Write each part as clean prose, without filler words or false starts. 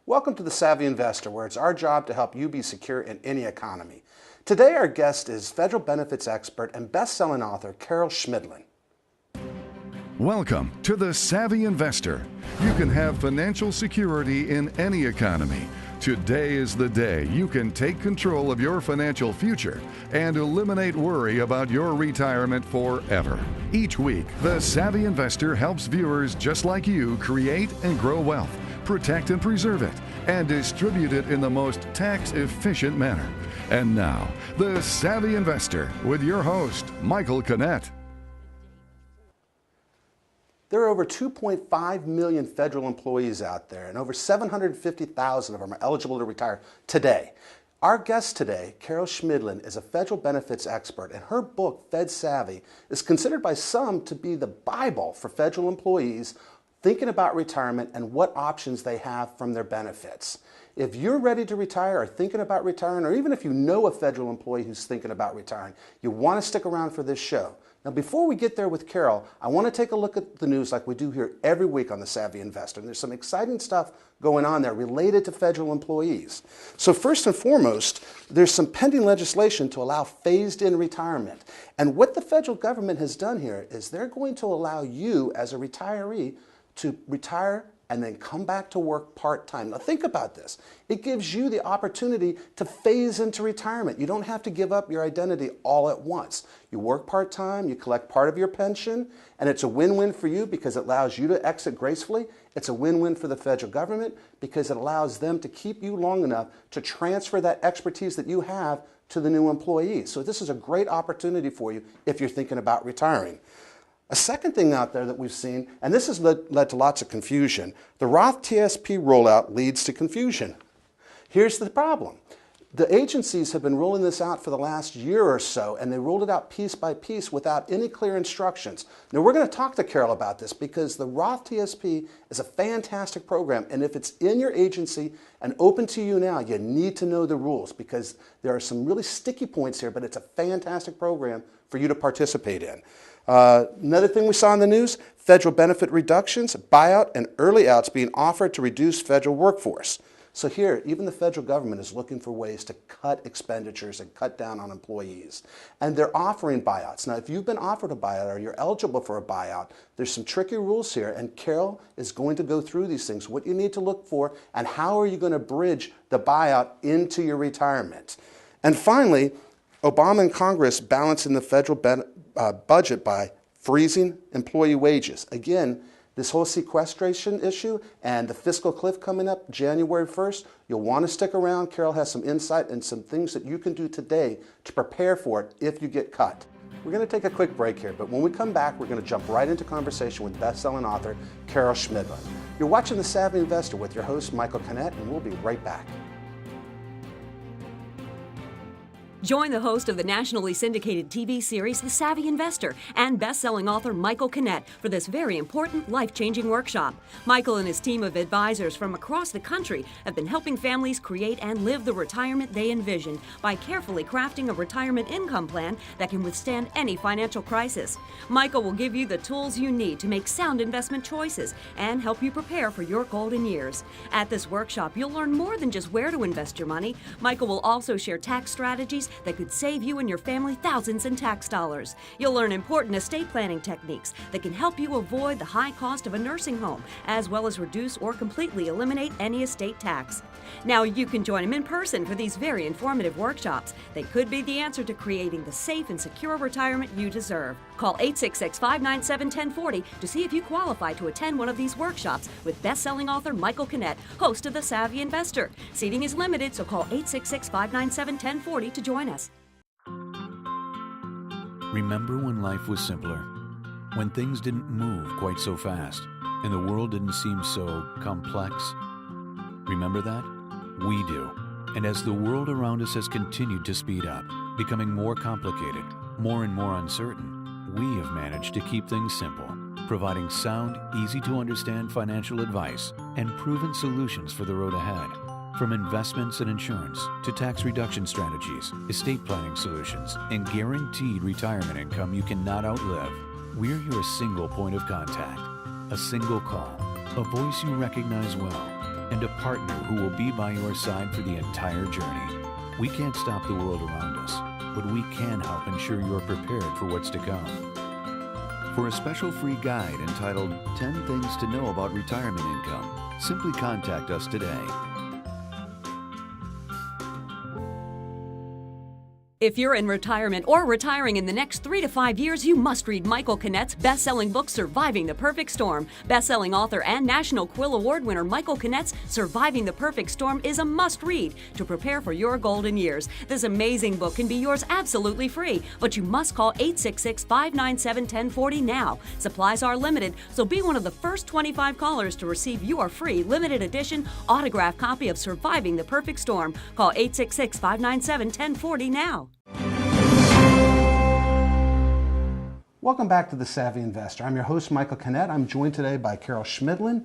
Welcome to The Savvy Investor, where it's our job to help you be secure in any economy. Today our guest is federal benefits expert and best-selling author Carol Schmidlin. Welcome to The Savvy Investor. You can have financial security in any economy. Today is the day you can take control of your financial future and eliminate worry about your retirement forever. Each week, The Savvy Investor helps viewers just like you create and grow wealth, protect and preserve it, and distribute it in the most tax-efficient manner. And now, The Savvy Investor with your host, Michael Canet. There are over 2.5 million federal employees out there, and over 750,000 of them are eligible to retire today. Our guest today, Carol Schmidlin, is a federal benefits expert, and her book, Fed Savvy, is considered by some to be the Bible for federal employees thinking about retirement and what options they have from their benefits. If you're ready to retire or thinking about retiring, or even if you know a federal employee who's thinking about retiring, you want to stick around for this show. Now, before we get there with Carol, I want to take a look at the news like we do here every week on The Savvy Investor. And there's some exciting stuff going on there related to federal employees. So first and foremost, there's some pending legislation to allow phased-in retirement. And what the federal government has done here is they're going to allow you as a retiree to retire and then come back to work part-time. Now think about this. It gives you the opportunity to phase into retirement. You don't have to give up your identity all at once. You work part-time, you collect part of your pension, and it's a win-win for you because it allows you to exit gracefully. It's a win-win for the federal government because it allows them to keep you long enough to transfer that expertise that you have to the new employees. So this is a great opportunity for you if you're thinking about retiring. A second thing out there that we've seen, and this has led to lots of confusion, the Roth TSP rollout leads to confusion. Here's the problem. The agencies have been rolling this out for the last year or so, and they rolled it out piece by piece without any clear instructions. Now, we're going to talk to Carol about this because the Roth TSP is a fantastic program, and if it's in your agency and open to you now, you need to know the rules because there are some really sticky points here, but it's a fantastic program for you to participate in. Another thing we saw in the news, federal benefit reductions, buyout, and early outs being offered to reduce federal workforce. So here, even the federal government is looking for ways to cut expenditures and cut down on employees. And they're offering buyouts. Now, if you've been offered a buyout or you're eligible for a buyout, there's some tricky rules here, and Carol is going to go through these things, what you need to look for, and how are you going to bridge the buyout into your retirement. And finally, Obama and Congress balancing the federal budget by freezing employee wages. Again, this whole sequestration issue and the fiscal cliff coming up January 1st, you'll want to stick around. Carol has some insight and some things that you can do today to prepare for it if you get cut. We're going to take a quick break here, but when we come back, we're going to jump right into conversation with best-selling author Carol Schmidlin. You're watching The Savvy Investor with your host, Michael Canet, and we'll be right back. Join the host of the nationally syndicated TV series The Savvy Investor and best-selling author Michael Canet for this very important life-changing workshop. Michael and his team of advisors from across the country have been helping families create and live the retirement they envisioned by carefully crafting a retirement income plan that can withstand any financial crisis. Michael will give you the tools you need to make sound investment choices and help you prepare for your golden years. At this workshop, you'll learn more than just where to invest your money. Michael will also share tax strategies that could save you and your family thousands in tax dollars. You'll learn important estate planning techniques that can help you avoid the high cost of a nursing home, as well as reduce or completely eliminate any estate tax. Now you can join him in person for these very informative workshops. They could be the answer to creating the safe and secure retirement you deserve. Call 866-597-1040 to see if you qualify to attend one of these workshops with best-selling author Michael Canet, host of The Savvy Investor. Seating is limited, so call 866-597-1040 to join us. Remember when life was simpler? When things didn't move quite so fast and the world didn't seem so complex? Remember that? We do. And as the world around us has continued to speed up, becoming more complicated, more and more uncertain, we have managed to keep things simple, providing sound, easy-to-understand financial advice and proven solutions for the road ahead. From investments and insurance to tax reduction strategies, estate planning solutions, and guaranteed retirement income you cannot outlive, we're your single point of contact, a single call, a voice you recognize well, and a partner who will be by your side for the entire journey. We can't stop the world around us, but we can help ensure you're prepared for what's to come. For a special free guide entitled 10 Things to Know About Retirement Income, simply contact us today. If you're in retirement or retiring in the next 3 to 5 years, you must read Michael Canet's best-selling book, Surviving the Perfect Storm. Best-selling author and National Quill Award winner Michael Canet's Surviving the Perfect Storm is a must-read to prepare for your golden years. This amazing book can be yours absolutely free, but you must call 866-597-1040 now. Supplies are limited, so be one of the first 25 callers to receive your free limited edition autographed copy of Surviving the Perfect Storm. Call 866-597-1040 now. Welcome back to The Savvy Investor. I'm your host, Michael Canet. I'm joined today by Carol Schmidlin.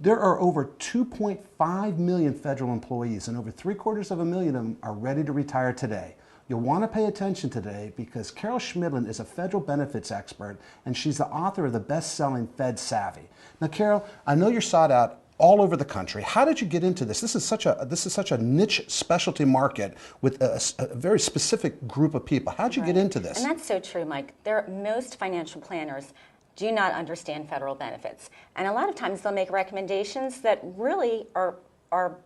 There are over 2.5 million federal employees, and over 750,000 of them are ready to retire today. You'll want to pay attention today because Carol Schmidlin is a federal benefits expert, and she's the author of the best-selling Fed Savvy. Now, Carol, I know you're sought out all over the country. How did you get into this? This is such a niche specialty market with a very specific group of people. How did you get into this? And that's so true, Mike. Most financial planners do not understand federal benefits. And a lot of times they'll make recommendations that really are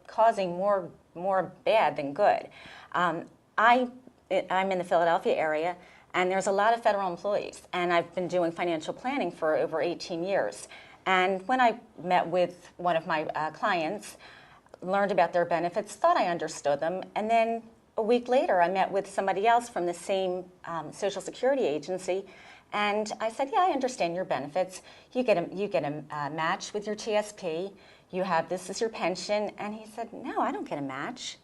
causing more bad than good. I'm in the Philadelphia area, and there's a lot of federal employees. And I've been doing financial planning for over 18 years. And when I met with one of my clients, learned about their benefits, thought I understood them, and then a week later I met with somebody else from the same Social Security agency, and I said, yeah, I understand your benefits. You get a match with your TSP. This is your pension. And he said, no, I don't get a match.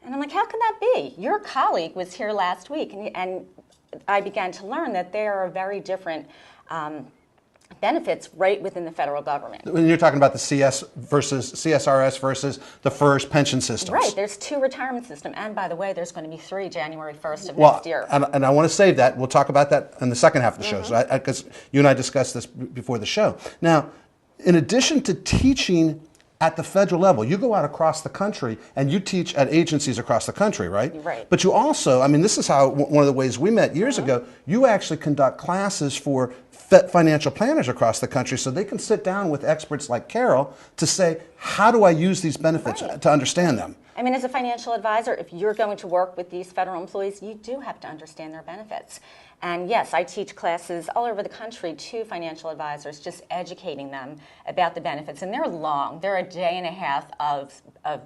And I'm like, how can that be? Your colleague was here last week, and I began to learn that there are very different benefits right within the federal government. When you're talking about the CSRS versus the FERS pension systems. Right, there's 2 retirement systems, and by the way, there's going to be 3 January 1st of next year. And I want to save that. We'll talk about that in the second half of the show, because you and I discussed this before the show. Now, in addition to teaching at the federal level, you go out across the country and you teach at agencies across the country, right? Right. But you also, this is how one of the ways we met years ago, you actually conduct classes for financial planners across the country so they can sit down with experts like Carol to say, how do I use these benefits to understand them? As a financial advisor, if you're going to work with these federal employees, you do have to understand their benefits. And yes, I teach classes all over the country to financial advisors, just educating them about the benefits. And they're long. They're a day and a half of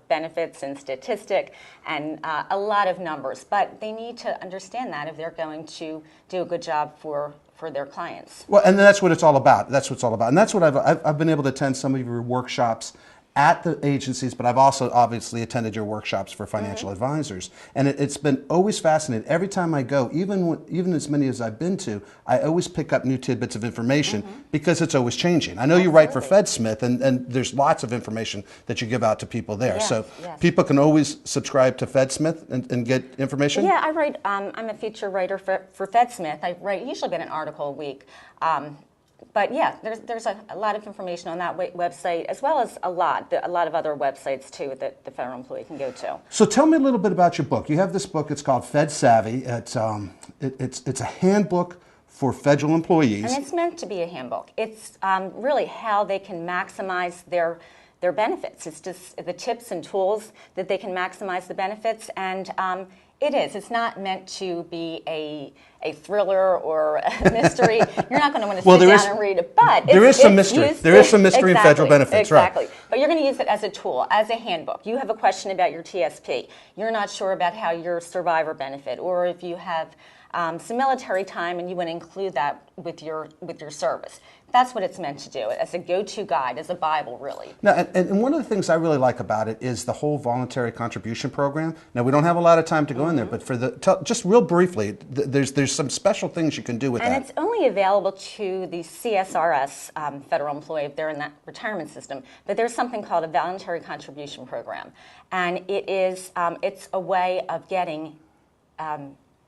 benefits and statistic and a lot of numbers. But they need to understand that if they're going to do a good job for their clients. Well, and that's what it's all about. That's what it's all about. And that's what I've been able to attend some of your workshops at the agencies, but I've also obviously attended your workshops for financial advisors. And it's been always fascinating. Every time I go, even as many as I've been to, I always pick up new tidbits of information because it's always changing. I know you write for FedSmith, and there's lots of information that you give out to people there. Yes, so yes. People can always subscribe to FedSmith and get information? Yeah, I write, I'm a feature writer for FedSmith. I write usually about an article a week. But yeah, there's a lot of information on that website, as well as a lot of other websites too that the federal employee can go to. So tell me a little bit about your book. You have this book. It's called Fed Savvy. It's a handbook for federal employees. And it's meant to be a handbook. It's really how they can maximize their benefits. It's just the tips and tools that they can maximize the benefits, and it is. It's not meant to be a thriller or a mystery. You're not going to want to sit down and read it, but there is some mystery. There is some mystery in federal benefits, exactly. Right? But you're going to use it as a tool, as a handbook. You have a question about your TSP. You're not sure about how your survivor benefit, or if you have some military time and you want to include that with your service. That's what it's meant to do, as a go-to guide, as a Bible, really. Now, and one of the things I really like about it is the whole voluntary contribution program. Now, we don't have a lot of time to go in there, but just real briefly, there's some special things you can do with that. And it's only available to the CSRS federal employee if they're in that retirement system. But there's something called a voluntary contribution program, and it's a way of getting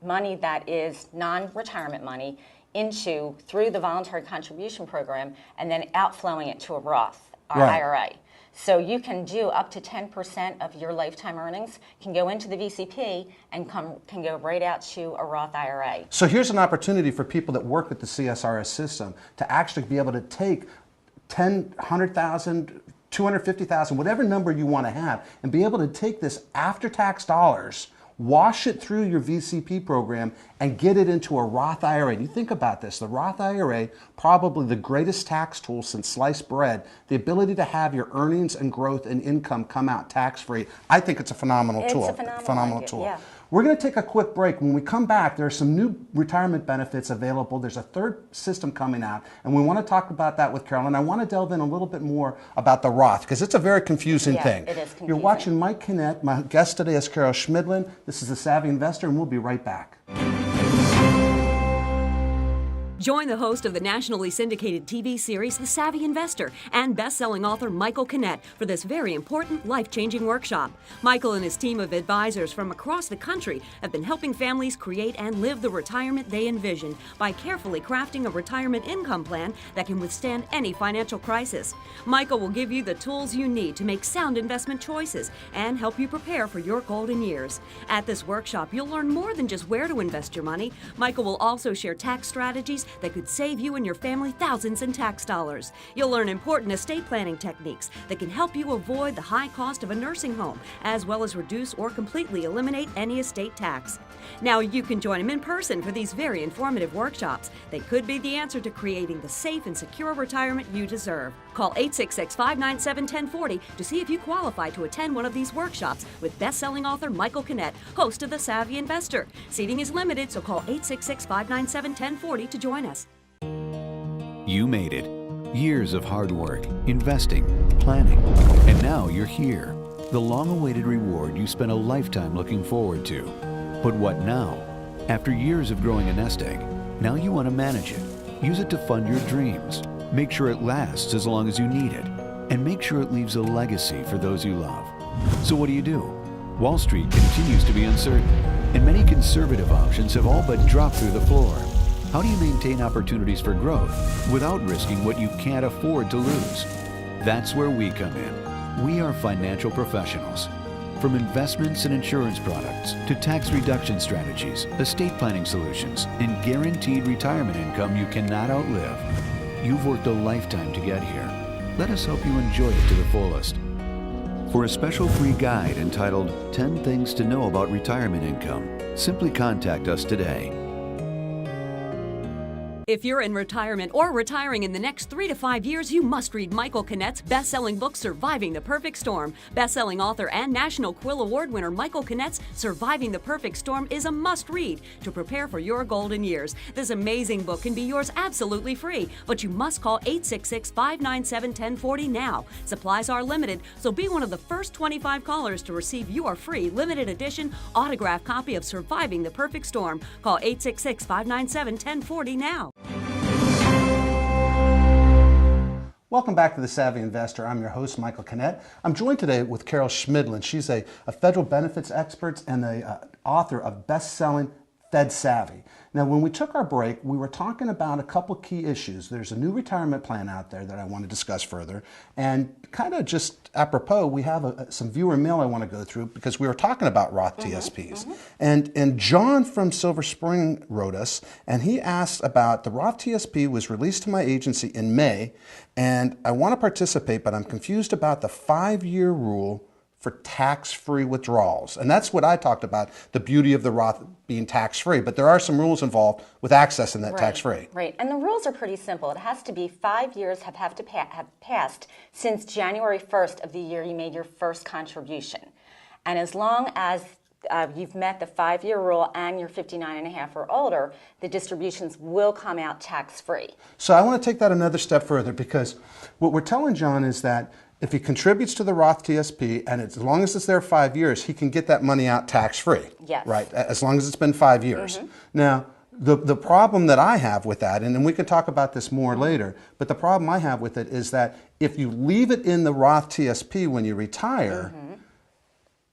money that is non-retirement money through the voluntary contribution program, and then outflowing it to a Roth or IRA. So you can do up to 10% of your lifetime earnings can go into the VCP and can go right out to a Roth IRA. So here's an opportunity for people that work with the CSRS system to actually be able to take 10, 100,000, 250,000, whatever number you want to have, and be able to take this after-tax dollars, wash it through your VCP program, and get it into a Roth IRA. And you think about this, the Roth IRA, probably the greatest tax tool since sliced bread, the ability to have your earnings and growth and income come out tax-free. I think it's a phenomenal tool. It's a phenomenal tool. Yeah. We're going to take a quick break. When we come back, there are some new retirement benefits available. There's a third system coming out, and we want to talk about that with Carol. And I want to delve in a little bit more about the Roth, because it's a very confusing thing. It is confusing. You're watching Mike Canet. My guest today is Carol Schmidlin. This is The Savvy Investor, and we'll be right back. Join the host of the nationally syndicated TV series The Savvy Investor and best-selling author Michael Canet for this very important life-changing workshop. Michael and his team of advisors from across the country have been helping families create and live the retirement they envision by carefully crafting a retirement income plan that can withstand any financial crisis. Michael will give you the tools you need to make sound investment choices and help you prepare for your golden years. At this workshop, you'll learn more than just where to invest your money. Michael will also share tax strategies that could save you and your family thousands in tax dollars. You'll learn important estate planning techniques that can help you avoid the high cost of a nursing home, as well as reduce or completely eliminate any estate tax. Now you can join him in person for these very informative workshops. They could be the answer to creating the safe and secure retirement you deserve. Call 866-597-1040 to see if you qualify to attend one of these workshops with best-selling author Michael Canet, host of The Savvy Investor. Seating is limited, so call 866-597-1040 to join us. You made it. Years of hard work, investing, planning, and now you're here. The long-awaited reward you spent a lifetime looking forward to. But what now? After years of growing a nest egg, now you want to manage it. Use it to fund your dreams. Make sure it lasts as long as you need it. And make sure it leaves a legacy for those you love. So what do? Wall Street continues to be uncertain, and many conservative options have all but dropped through the floor. How do you maintain opportunities for growth without risking what you can't afford to lose? That's where we come in. We are financial professionals. From investments and insurance products to tax reduction strategies, estate planning solutions, and guaranteed retirement income you cannot outlive. You've worked a lifetime to get here. Let us help you enjoy it to the fullest. For a special free guide entitled 10 Things to Know About Retirement Income, simply contact us today. If you're in retirement or retiring in the next 3 to 5 years, you must read Michael Canet's best-selling book, Surviving the Perfect Storm. Best-selling author and National Quill Award winner Michael Canet's Surviving the Perfect Storm is a must-read to prepare for your golden years. This amazing book can be yours absolutely free, but you must call 866-597-1040 now. Supplies are limited, so be one of the first 25 callers to receive your free limited edition autographed copy of Surviving the Perfect Storm. Call 866-597-1040 now. Welcome back to The Savvy Investor. I'm your host, Michael Canet. I'm joined today with Carol Schmidlin. She's a federal benefits expert and the author of best-selling Fed Savvy. Now, when we took our break, we were talking about a couple key issues. There's a new retirement plan out there that I want to discuss further. And kind of just apropos, we have some viewer mail I want to go through because we were talking about Roth TSPs. And John from Silver Spring wrote us, and he asked about the Roth TSP was released to my agency in May, and I want to participate, but I'm confused about the 5-year rule for tax-free withdrawals. And that's what I talked about, the beauty of the Roth being tax-free. But there are some rules involved with accessing that tax-free. Right, and the rules are pretty simple. It has to be 5 years have passed since January 1st of the year you made your first contribution. And as long as you've met the 5-year rule and you're 59 and a half or older, the distributions will come out tax-free. So I want to take that another step further, because what we're telling John is that if he contributes to the Roth TSP, and as long as it's there 5 years, he can get that money out tax-free. Yes. Right, as long as it's been 5 years. Now, the problem that I have with that, and we can talk about this more later, but the problem I have with it is that if you leave it in the Roth TSP when you retire,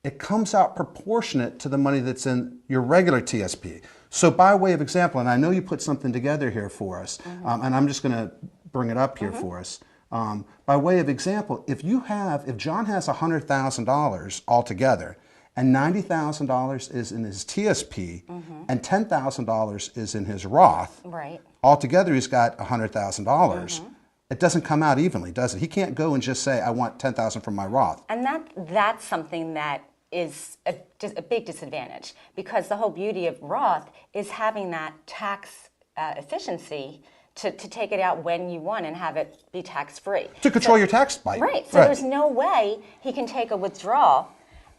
it comes out proportionate to the money that's in your regular TSP. So by way of example, and I know you put something together here for us, and I'm just going to bring it up here for us. By way of example, if John has $100,000 altogether, and $90,000 is in his TSP, and $10,000 is in his Roth, Right. altogether he's got $100,000. It doesn't come out evenly, does it? He can't go and just say, I want $10,000 from my Roth. And that's something that is a big disadvantage, because the whole beauty of Roth is having that tax efficiency to take it out when you want and have it be tax-free. To control your tax bite. Right. So there's no way he can take a withdrawal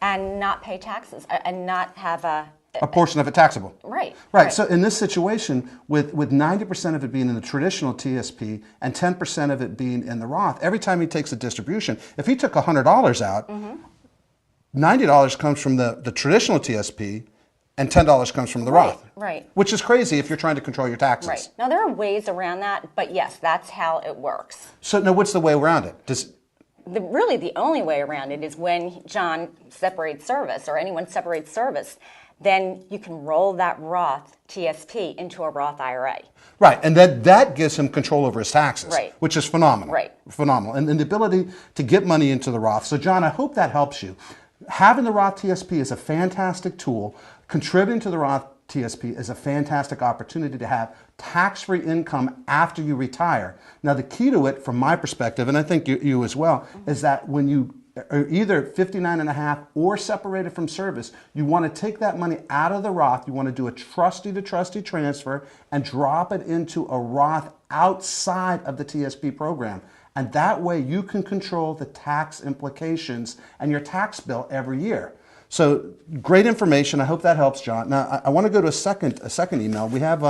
and not pay taxes and not have a portion of it taxable. Right. Right. So in this situation, with 90% of it being in the traditional TSP and 10% of it being in the Roth, every time he takes a distribution, if he took $100 out, $90 comes from the traditional TSP and $10 comes from the Roth. Right. Which is crazy if you're trying to control your taxes. Right. Now, there are ways around that, but yes, that's how it works. So now what's the way around it? Really, the only way around it is when John separates service or anyone separates service, then you can roll that Roth TSP into a Roth IRA. Right, and that gives him control over his taxes, Right. which is phenomenal. Right. Phenomenal. And the ability to get money into the Roth. So, John, I hope that helps you. Having the Roth TSP is a fantastic tool. Contributing to the Roth TSP is a fantastic opportunity to have tax-free income after you retire. Now, the key to it, from my perspective, and I think you as well, is that when you are either 59 and a half or separated from service, you want to take that money out of the Roth. You want to do a trustee-to-trustee transfer and drop it into a Roth outside of the TSP program. And that way you can control the tax implications and your tax bill every year. So great information. I hope that helps, John. Now, I want to go to a second email. We have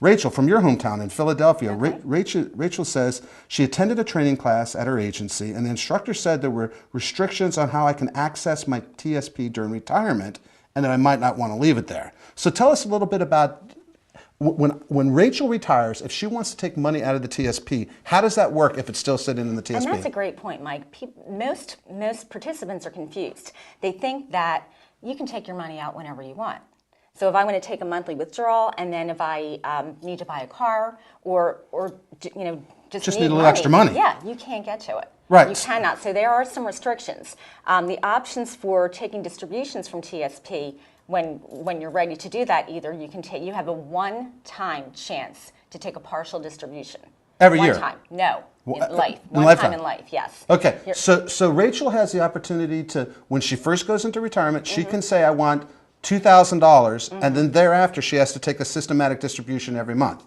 Rachel from your hometown in Philadelphia. Okay. Rachel says she attended a training class at her agency, and the instructor said there were restrictions on how I can access my TSP during retirement, and that I might not want to leave it there. So tell us a little bit about when Rachel retires, if she wants to take money out of the TSP, how does that work if it's still sitting in the TSP? And that's a great point, Mike. Most participants are confused. They think that you can take your money out whenever you want. So if I want to take a monthly withdrawal, and then if I need to buy a car or just need a little extra money. Yeah, you can't get to it. Right. You cannot. So there are some restrictions. The options for taking distributions from TSP, when you're ready to do that, either you have a one-time chance to take a partial distribution. Every year? One time. No. In life. In One lifetime. time in life, yes. Okay. So Rachel has the opportunity to, when she first goes into retirement, she can say, I want $2,000, and then thereafter she has to take a systematic distribution every month.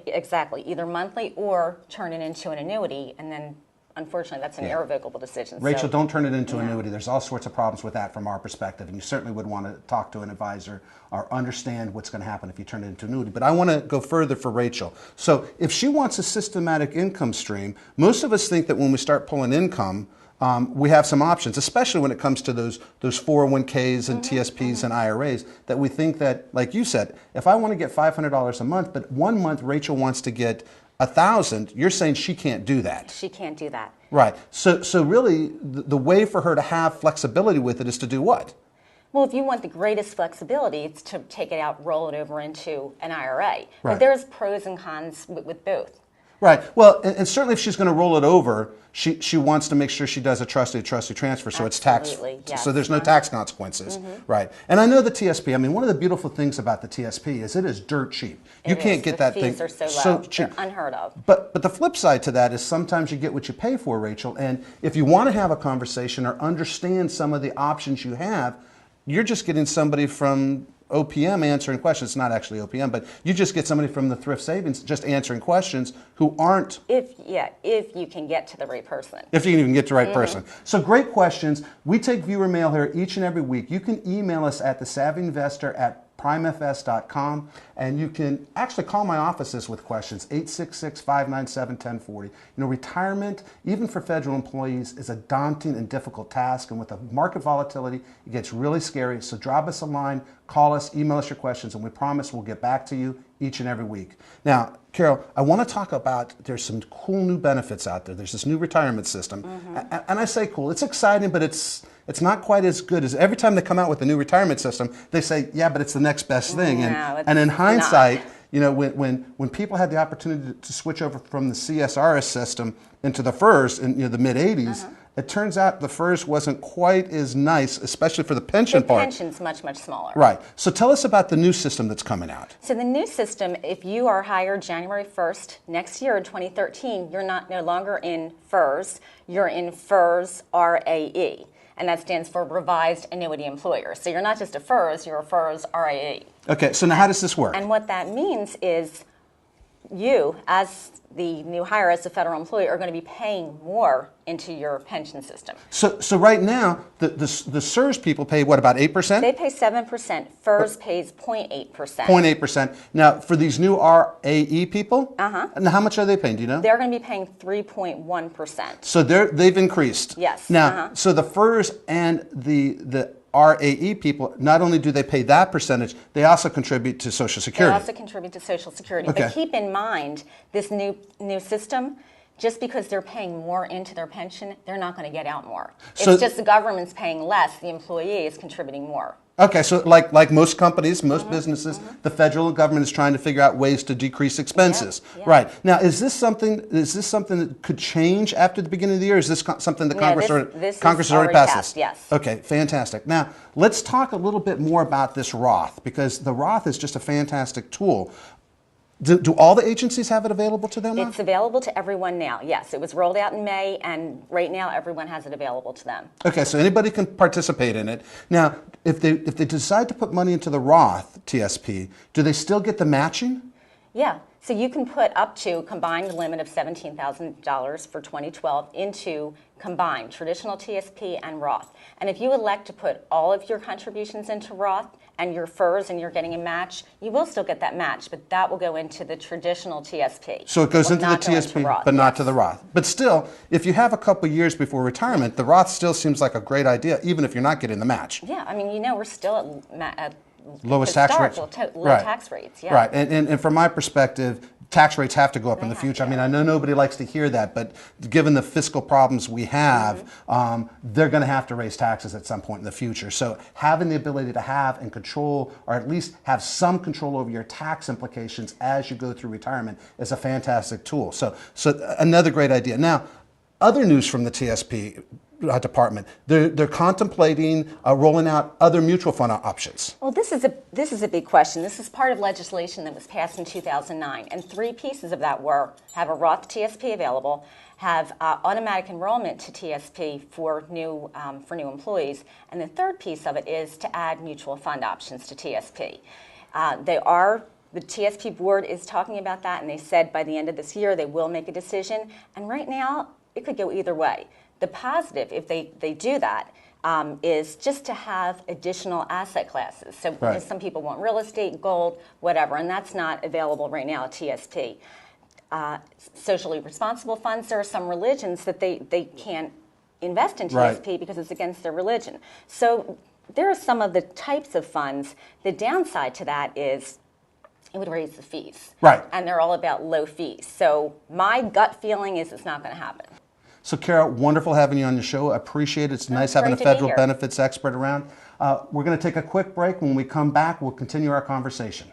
Exactly. Either monthly or turn it into an annuity, and then unfortunately that's an irrevocable decision. Rachel, so, don't turn it into an annuity. There's all sorts of problems with that from our perspective, and you certainly would want to talk to an advisor or understand what's going to happen if you turn it into an annuity. But I want to go further for Rachel. So if she wants a systematic income stream, most of us think that when we start pulling income, we have some options, especially when it comes to those 401ks and TSPs and IRAs, that we think that, like you said, if I want to get $500 a month, but one month Rachel wants to get $1,000, you're saying she can't do that. she can't do that. Right. So really, the way for her to have flexibility with it is to do what? Well, if you want the greatest flexibility, it's to take it out, roll it over into an IRA. Right. But there's pros and cons with both. Right. Well, and certainly if she's going to roll it over, she wants to make sure she does a trustee transfer, so it's tax. Yes. So there's no tax consequences. Right. And I know the TSP. I mean, one of the beautiful things about the TSP is it is dirt cheap. You can't get that thing fees are so low. cheap. They're unheard of. But the flip side to that is sometimes you get what you pay for, Rachel. And if you want to have a conversation or understand some of the options you have, you're just getting somebody from OPM answering questions. It's not actually OPM, but you just get somebody from the thrift savings just answering questions who aren't. If you can get to the right person. If you can even get to the right person. So great questions. We take viewer mail here each and every week. You can email us at thesavvyinvestor@primefs.com, and you can actually call my offices with questions, 866-597-1040. You know, retirement, even for federal employees, is a daunting and difficult task, and with the market volatility, it gets really scary. So drop us a line, call us, email us your questions, and we promise we'll get back to you each and every week. Now, Carol, I want to talk about, there's some cool new benefits out there. There's this new retirement system, and I say cool. It's exciting, but it's not quite as good as every time they come out with a new retirement system, they say, yeah, but it's the next best thing. No, and in hindsight, You know, when people had the opportunity to switch over from the CSRS system into the FERS in the mid 80s, it turns out the FERS wasn't quite as nice, especially for the pension part. The pension's much, much smaller. Right. So tell us about the new system that's coming out. So the new system, if you are hired January 1st next year in 2013, you're no longer in FERS, you're in FERS RAE. And that stands for Revised Annuity Employer. So you're not just a FERS, you're a FERS RAE. Okay, so now how does this work? And what that means is you, as the new hire, as a federal employee, are going to be paying more into your pension system. So right now, the SERS people pay what, about 8%? They pay 7%. FERS pays 0.8%. 0.8%. Now, for these new RAE people, and how much are they paying? Do you know? They're going to be paying 3.1%. So they've increased. Yes. Now, so the FERS and the RAE people, not only do they pay that percentage, they also contribute to Social Security. They also contribute to Social Security. Okay. But keep in mind, this new system, just because they're paying more into their pension, they're not going to get out more. So, it's just the government's paying less, the employee is contributing more. Okay, so like most companies, most businesses, the federal government is trying to figure out ways to decrease expenses. Yeah. Right. Now, is this something that could change after the beginning of the year? Is this something that Congress has already passed? Yes. Okay, fantastic. Now, let's talk a little bit more about this Roth, because the Roth is just a fantastic tool. Do all the agencies have it available to them now? It's available to everyone now, yes. It was rolled out in May, and right now everyone has it available to them. Okay, so anybody can participate in it. Now, if they decide to put money into the Roth TSP, do they still get the matching? Yeah, so you can put up to a combined limit of $17,000 for 2012 into combined traditional TSP and Roth. And if you elect to put all of your contributions into Roth and your FERS and you're getting a match, you will still get that match, but that will go into the traditional TSP. So it goes into the TSP, but not to the Roth. But still, if you have a couple years before retirement, the Roth still seems like a great idea, even if you're not getting the match. Yeah, I mean, we're still at lowest tax rates. Low right. tax rates, yeah. Right, and from my perspective, tax rates have to go up in the future. I mean, I know nobody likes to hear that, but given the fiscal problems we have, they're going to have to raise taxes at some point in the future. So having the ability to have and control, or at least have some control over your tax implications as you go through retirement, is a fantastic tool. So another great idea. Now, other news from the TSP department, they're contemplating rolling out other mutual fund options. Well, this is a big question. This is part of legislation that was passed in 2009, and three pieces of that were have a Roth TSP available, have automatic enrollment to TSP for new employees, and the third piece of it is to add mutual fund options to TSP. The TSP board is talking about that, and they said by the end of this year they will make a decision. And right now, it could go either way. The positive, if they do that, is just to have additional asset classes. So because some people want real estate, gold, whatever, and that's not available right now at TSP. Socially responsible funds, there are some religions that they can't invest in TSP because it's against their religion. So there are some of the types of funds. The downside to that is it would raise the fees. Right. And they're all about low fees. So my gut feeling is it's not going to happen. So, Carol, wonderful having you on the show. I appreciate it. It's nice having a federal benefits expert around. We're going to take a quick break. When we come back, we'll continue our conversation.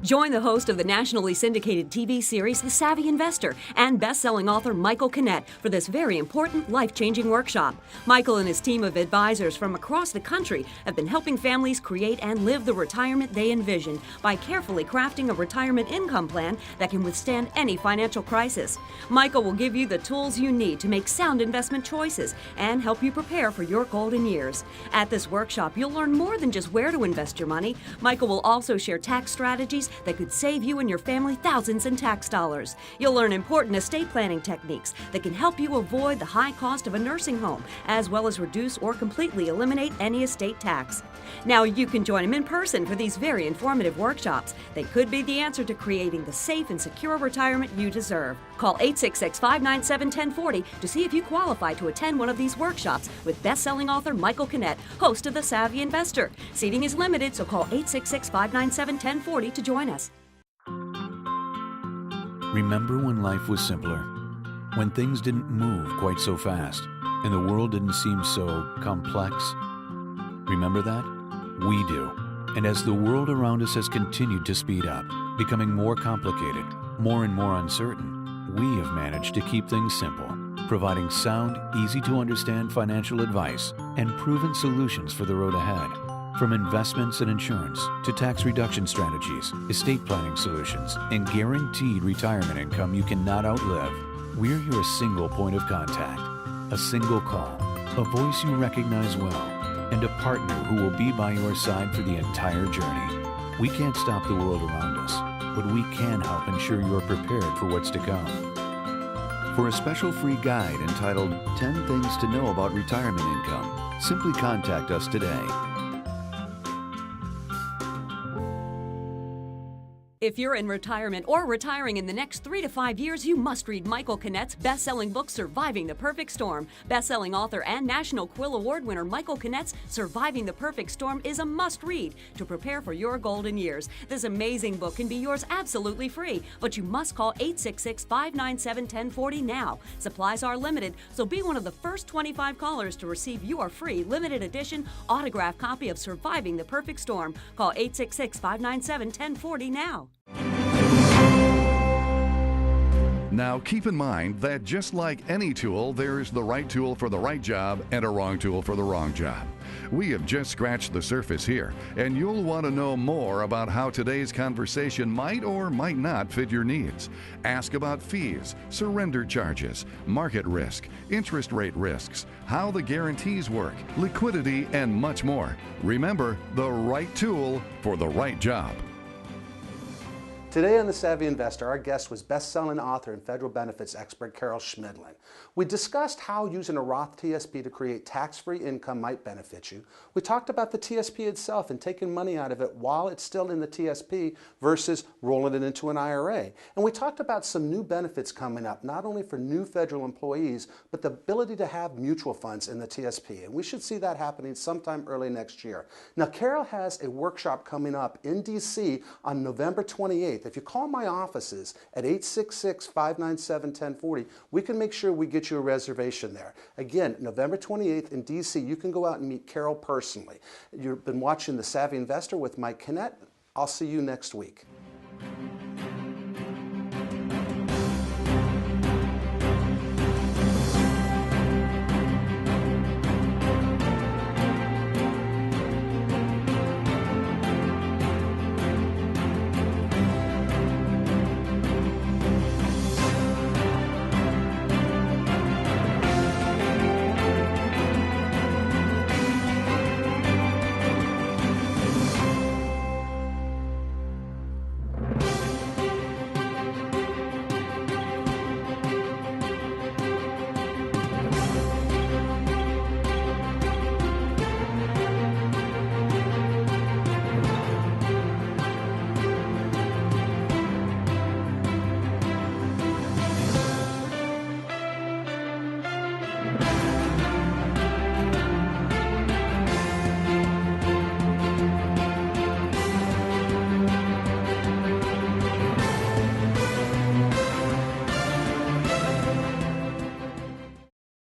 Join the host of the nationally syndicated TV series The Savvy Investor and best-selling author Michael Canet for this very important life-changing workshop. Michael and his team of advisors from across the country have been helping families create and live the retirement they envisioned by carefully crafting a retirement income plan that can withstand any financial crisis. Michael will give you the tools you need to make sound investment choices and help you prepare for your golden years. At this workshop, you'll learn more than just where to invest your money. Michael will also share tax strategies that could save you and your family thousands in tax dollars. You'll learn important estate planning techniques that can help you avoid the high cost of a nursing home, as well as reduce or completely eliminate any estate tax. Now you can join him in person for these very informative workshops. They could be the answer to creating the safe and secure retirement you deserve. Call 866-597-1040 to see if you qualify to attend one of these workshops with best-selling author Michael Canet, host of The Savvy Investor. Seating is limited, so call 866-597-1040 to join us. Remember when life was simpler? When things didn't move quite so fast and the world didn't seem so complex? Remember that? We do. And as the world around us has continued to speed up, becoming more complicated, more and more uncertain, we have managed to keep things simple, providing sound, easy-to-understand financial advice and proven solutions for the road ahead. From investments and insurance to tax reduction strategies, estate planning solutions, and guaranteed retirement income you cannot outlive, we're your single point of contact. A single call, a voice you recognize well, and a partner who will be by your side for the entire journey. We can't stop the world around us, but we can help ensure you're prepared for what's to come. For a special free guide entitled 10 Things to Know About Retirement Income, simply contact us today. If you're in retirement or retiring in the next 3 to 5 years, you must read Michael Canet's best-selling book, Surviving the Perfect Storm. Best-selling author and National Quill Award winner Michael Canet's Surviving the Perfect Storm is a must-read to prepare for your golden years. This amazing book can be yours absolutely free, but you must call 866-597-1040 now. Supplies are limited, so be one of the first 25 callers to receive your free limited edition autographed copy of Surviving the Perfect Storm. Call 866-597-1040 now. Now keep in mind that just like any tool, there's the right tool for the right job and a wrong tool for the wrong job. We have just scratched the surface here, and you'll want to know more about how today's conversation might or might not fit your needs. Ask about fees, surrender charges, market risk, interest rate risks, how the guarantees work, liquidity, and much more. Remember, the right tool for the right job. Today on The Savvy Investor, our guest was best-selling author and federal benefits expert Carol Schmidlin. We discussed how using a Roth TSP to create tax-free income might benefit you. We talked about the TSP itself and taking money out of it while it's still in the TSP versus rolling it into an IRA. And we talked about some new benefits coming up, not only for new federal employees, but the ability to have mutual funds in the TSP. And we should see that happening sometime early next year. Now, Carol has a workshop coming up in D.C. on November 28th. If you call my offices at 866-597-1040, we can make sure we get you a reservation there. Again, November 28th in D.C., you can go out and meet Carol personally. You've been watching The Savvy Investor with Mike Canet. I'll see you next week.